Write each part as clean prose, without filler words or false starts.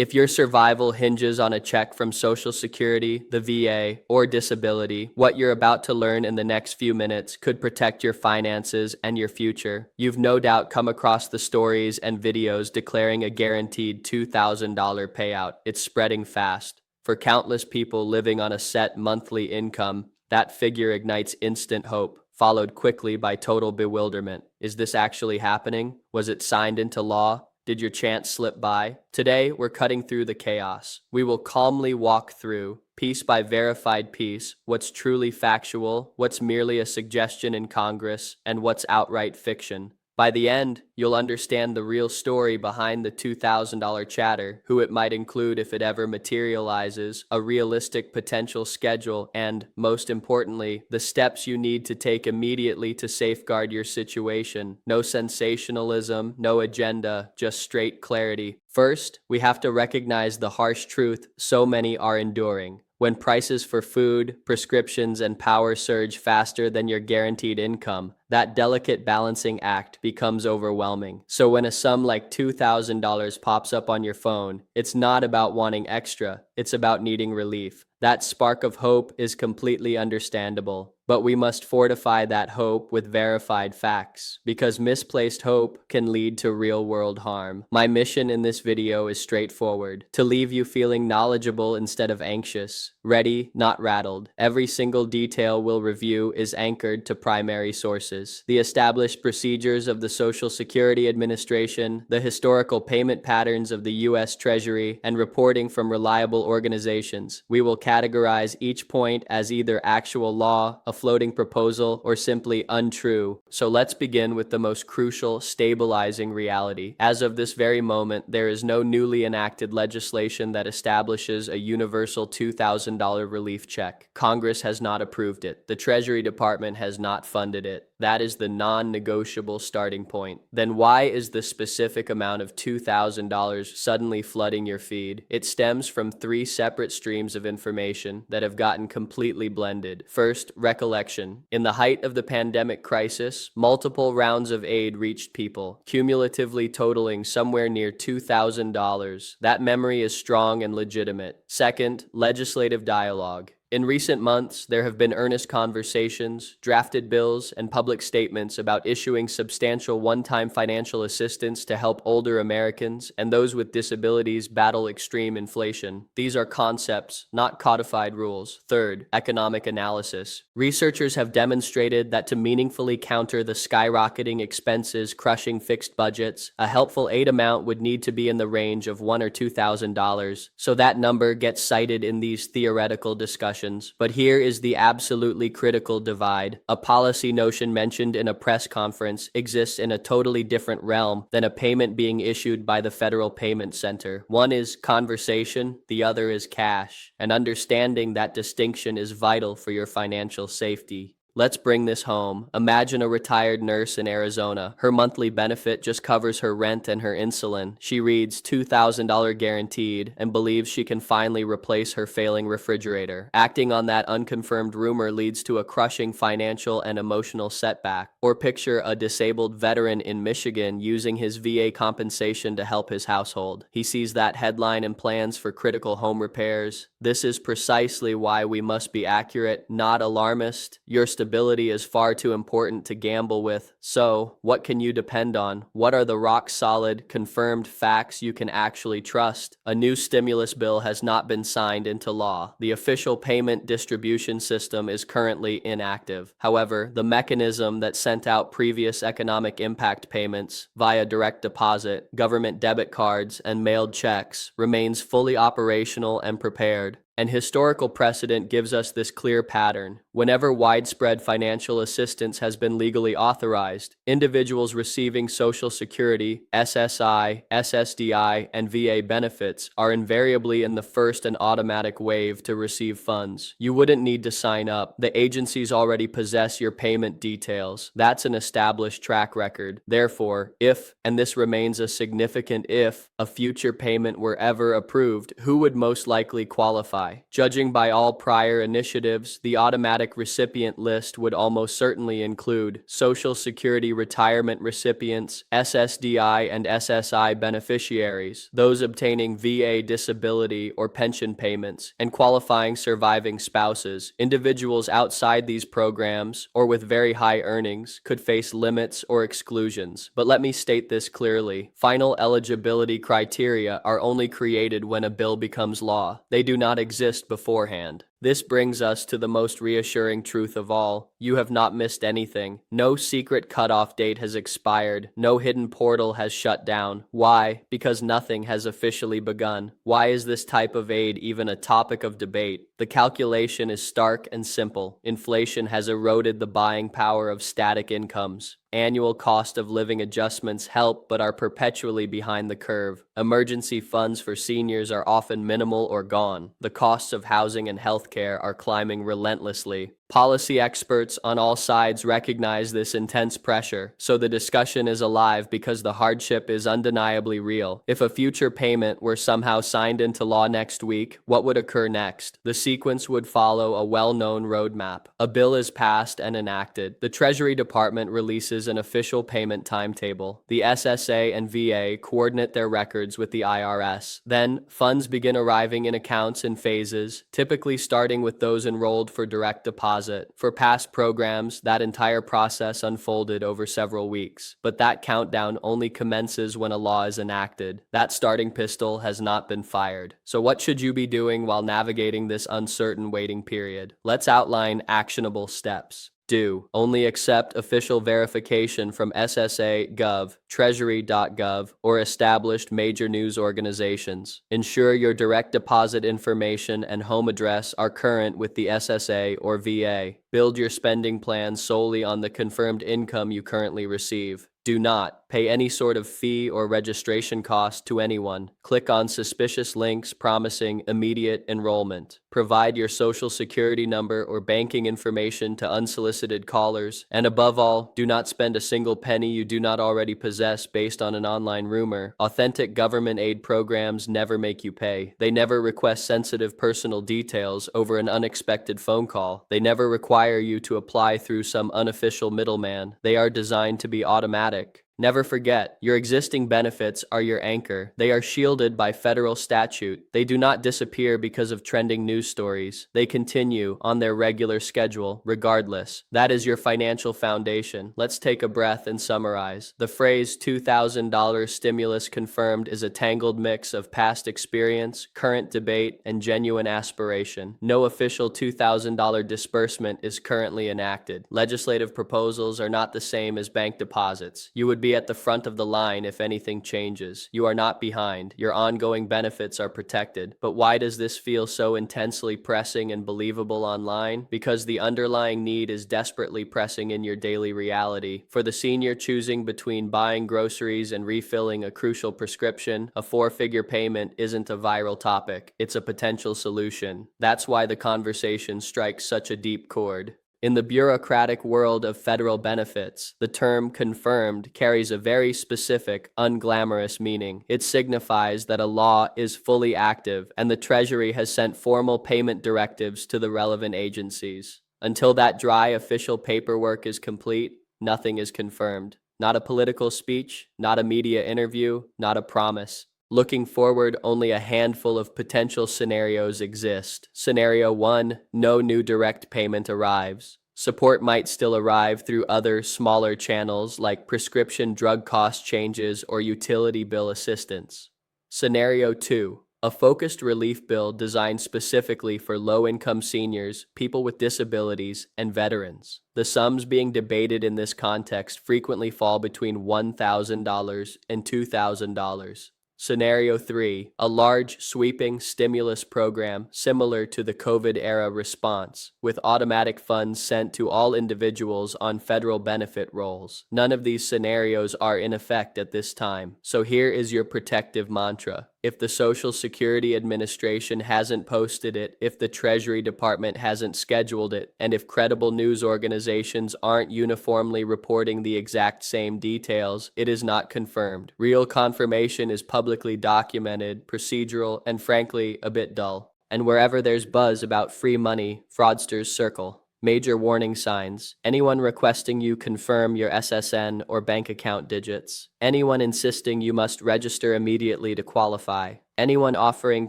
If your survival hinges on a check from Social Security, the VA, or disability, what you're about to learn in the next few minutes could protect your finances and your future. You've no doubt come across the stories and videos declaring a guaranteed $2,000 payout. It's spreading fast. For countless people living on a set monthly income, that figure ignites instant hope, followed quickly by total bewilderment. Is this actually happening? Was it signed into law? Did your chance slip by? Today, we're cutting through the chaos. We will calmly walk through, piece by verified piece, what's truly factual, what's merely a suggestion in Congress, and what's outright fiction. By the end, you'll understand the real story behind the $2,000 chatter, who it might include if it ever materializes, a realistic potential schedule, and, most importantly, the steps you need to take immediately to safeguard your situation. No sensationalism, no agenda, just straight clarity. First, we have to recognize the harsh truth so many are enduring. When prices for food, prescriptions, and power surge faster than your guaranteed income, that delicate balancing act becomes overwhelming. So when a sum like $2,000 pops up on your phone, it's not about wanting extra, it's about needing relief. That spark of hope is completely understandable, but we must fortify that hope with verified facts, because misplaced hope can lead to real-world harm. My mission in this video is straightforward: to leave you feeling knowledgeable instead of anxious, ready, not rattled. Every single detail we'll review is anchored to primary sources: the established procedures of the Social Security Administration, the historical payment patterns of the U.S. Treasury, and reporting from reliable organizations. We will categorize each point as either actual law, a floating proposal, or simply untrue. So let's begin with the most crucial, stabilizing reality. As of this very moment, there is no newly enacted legislation that establishes a universal $2,000 relief check. Congress has not approved it. The Treasury Department has not funded it. That is the non-negotiable starting point. Then why is the specific amount of $2,000 suddenly flooding your feed? It stems from three separate streams of information that have gotten completely blended. First, recollection. In the height of the pandemic crisis, multiple rounds of aid reached people, cumulatively totaling somewhere near $2,000. That memory is strong and legitimate. Second, legislative dialogue. In recent months, there have been earnest conversations, drafted bills, and public statements about issuing substantial one-time financial assistance to help older Americans and those with disabilities battle extreme inflation. These are concepts, not codified rules. Third, economic analysis. Researchers have demonstrated that to meaningfully counter the skyrocketing expenses crushing fixed budgets, a helpful aid amount would need to be in the range of $1,000 or $2,000. So that number gets cited in these theoretical discussions. But here is the absolutely critical divide. A policy notion mentioned in a press conference exists in a totally different realm than a payment being issued by the Federal Payment Center. One is conversation, the other is cash, and understanding that distinction is vital for your financial safety. Let's bring this home. Imagine a retired nurse in Arizona. Her monthly benefit just covers her rent and her insulin. She reads $2,000 guaranteed and believes she can finally replace her failing refrigerator. Acting on that unconfirmed rumor leads to a crushing financial and emotional setback. Or picture a disabled veteran in Michigan using his VA compensation to help his household. He sees that headline and plans for critical home repairs. This is precisely why we must be accurate, not alarmist. Your stability is far too important to gamble with. So, what can you depend on? What are the rock-solid, confirmed facts you can actually trust? A new stimulus bill has not been signed into law. The official payment distribution system is currently inactive. However, the mechanism that sent out previous economic impact payments via direct deposit, government debit cards, and mailed checks remains fully operational and prepared. And historical precedent gives us this clear pattern. Whenever widespread financial assistance has been legally authorized, individuals receiving Social Security, SSI, SSDI, and VA benefits are invariably in the first and automatic wave to receive funds. You wouldn't need to sign up. The agencies already possess your payment details. That's an established track record. Therefore, if, and this remains a significant if, a future payment were ever approved, who would most likely qualify? qualify. Judging by all prior initiatives, the automatic recipient list would almost certainly include Social Security retirement recipients, SSDI and SSI beneficiaries, those obtaining VA disability or pension payments, and qualifying surviving spouses. Individuals outside these programs or with very high earnings could face limits or exclusions. But let me state this clearly. Final eligibility criteria are only created when a bill becomes law. They do not exist beforehand. This brings us to the most reassuring truth of all. You have not missed anything. No secret cutoff date has expired. No hidden portal has shut down. Why? Because nothing has officially begun. Why is this type of aid even a topic of debate? The calculation is stark and simple. Inflation has eroded the buying power of static incomes. Annual cost of living adjustments help but are perpetually behind the curve. Emergency funds for seniors are often minimal or gone. The costs of housing and healthcare are climbing relentlessly. Policy experts on all sides recognize this intense pressure, so the discussion is alive because the hardship is undeniably real. If a future payment were somehow signed into law next week, what would occur next? The sequence would follow a well-known roadmap. A bill is passed and enacted. The Treasury Department releases an official payment timetable. The SSA and VA coordinate their records with the IRS. Then, funds begin arriving in accounts in phases, typically starting with those enrolled for direct deposit. For past programs, that entire process unfolded over several weeks. But that countdown only commences when a law is enacted. That starting pistol has not been fired. So what should you be doing while navigating this uncertain waiting period? Let's outline actionable steps. Do. Only accept official verification from SSA.gov, Treasury.gov, or established major news organizations. Ensure your direct deposit information and home address are current with the SSA or VA. Build your spending plan solely on the confirmed income you currently receive. Do not pay any sort of fee or registration cost to anyone. Click on suspicious links promising immediate enrollment. Provide your social security number or banking information to unsolicited callers. And above all, do not spend a single penny you do not already possess based on an online rumor. Authentic government aid programs never make you pay. They never request sensitive personal details over an unexpected phone call. They never require you to apply through some unofficial middleman. They are designed to be automatic. Never forget, your existing benefits are your anchor. They are shielded by federal statute. They do not disappear because of trending news stories. They continue on their regular schedule, regardless. That is your financial foundation. Let's take a breath and summarize. The phrase $2,000 stimulus confirmed is a tangled mix of past experience, current debate, and genuine aspiration. No official $2,000 disbursement is currently enacted. Legislative proposals are not the same as bank deposits. You would be at the front of the line if anything changes. You are not behind. Your ongoing benefits are protected. But why does this feel so intensely pressing and believable online? Because the underlying need is desperately pressing in your daily reality. For the senior choosing between buying groceries and refilling a crucial prescription, a four-figure payment isn't a viral topic. It's a potential solution. That's why the conversation strikes such a deep chord. In the bureaucratic world of federal benefits, the term confirmed carries a very specific, unglamorous meaning. It signifies that a law is fully active and the Treasury has sent formal payment directives to the relevant agencies. Until that dry official paperwork is complete, nothing is confirmed. Not a political speech, not a media interview, not a promise. Looking forward, only a handful of potential scenarios exist. Scenario 1, no new direct payment arrives. Support might still arrive through other, smaller channels like prescription drug cost changes or utility bill assistance. Scenario 2, a focused relief bill designed specifically for low-income seniors, people with disabilities, and veterans. The sums being debated in this context frequently fall between $1,000 and $2,000. Scenario 3, a large, sweeping stimulus program similar to the COVID-era response, with automatic funds sent to all individuals on federal benefit rolls. None of these scenarios are in effect at this time, so here is your protective mantra. If the Social Security Administration hasn't posted it, if the Treasury Department hasn't scheduled it, and if credible news organizations aren't uniformly reporting the exact same details, it is not confirmed. Real confirmation is publicly documented, procedural, and frankly, a bit dull. And wherever there's buzz about free money, fraudsters circle. Major warning signs. Anyone requesting you confirm your SSN or bank account digits. Anyone insisting you must register immediately to qualify. Anyone offering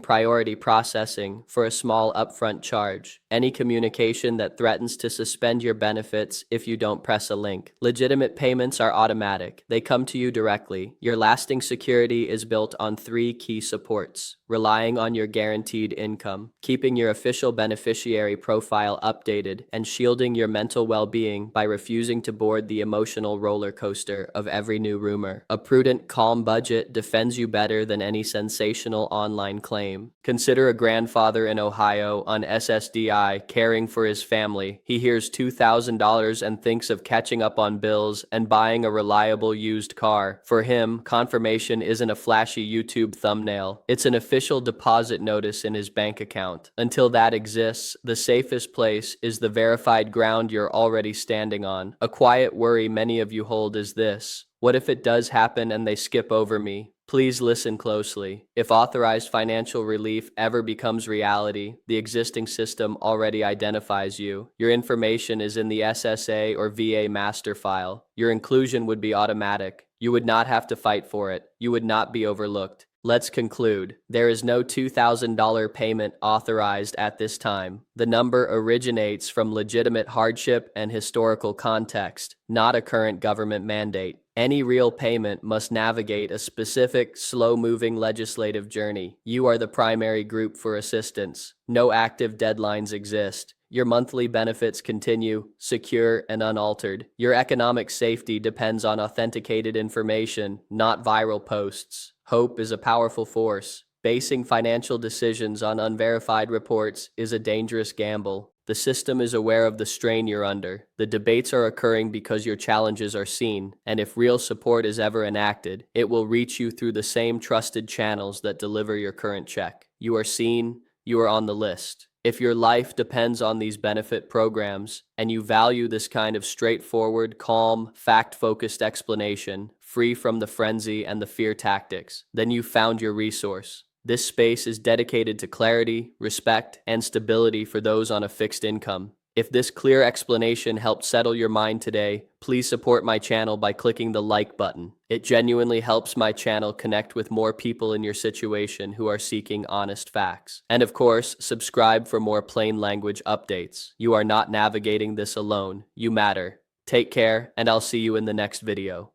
priority processing for a small upfront charge. Any communication that threatens to suspend your benefits if you don't press a link. Legitimate payments are automatic. They come to you directly. Your lasting security is built on 3 key supports. Relying on your guaranteed income, keeping your official beneficiary profile updated, and shielding your mental well-being by refusing to board the emotional roller coaster of every new rumor. A prudent, calm budget defends you better than any sensational online claim. Consider a grandfather in Ohio on SSDI caring for his family. He hears $2,000 and thinks of catching up on bills and buying a reliable used car. For him, confirmation isn't a flashy YouTube thumbnail. It's an official deposit notice in his bank account. Until that exists, the safest place is the verified ground you're already standing on. A quiet worry many of you hold is this: what if it does happen and they skip over me? Please listen closely. If authorized financial relief ever becomes reality, the existing system already identifies you. Your information is in the SSA or VA master file. Your inclusion would be automatic. You would not have to fight for it. You would not be overlooked. Let's conclude. There is no $2,000 payment authorized at this time. The number originates from legitimate hardship and historical context, not a current government mandate. Any real payment must navigate a specific, slow-moving legislative journey. You are the primary group for assistance. No active deadlines exist. Your monthly benefits continue, secure and unaltered. Your economic safety depends on authenticated information, not viral posts. Hope is a powerful force. Basing financial decisions on unverified reports is a dangerous gamble. The system is aware of the strain you're under. The debates are occurring because your challenges are seen, and if real support is ever enacted, it will reach you through the same trusted channels that deliver your current check. You are seen, you are on the list. If your life depends on these benefit programs, and you value this kind of straightforward, calm, fact-focused explanation, free from the frenzy and the fear tactics, then you've found your resource. This space is dedicated to clarity, respect, and stability for those on a fixed income. If this clear explanation helped settle your mind today, please support my channel by clicking the like button. It genuinely helps my channel connect with more people in your situation who are seeking honest facts. And of course, subscribe for more plain language updates. You are not navigating this alone. You matter. Take care, and I'll see you in the next video.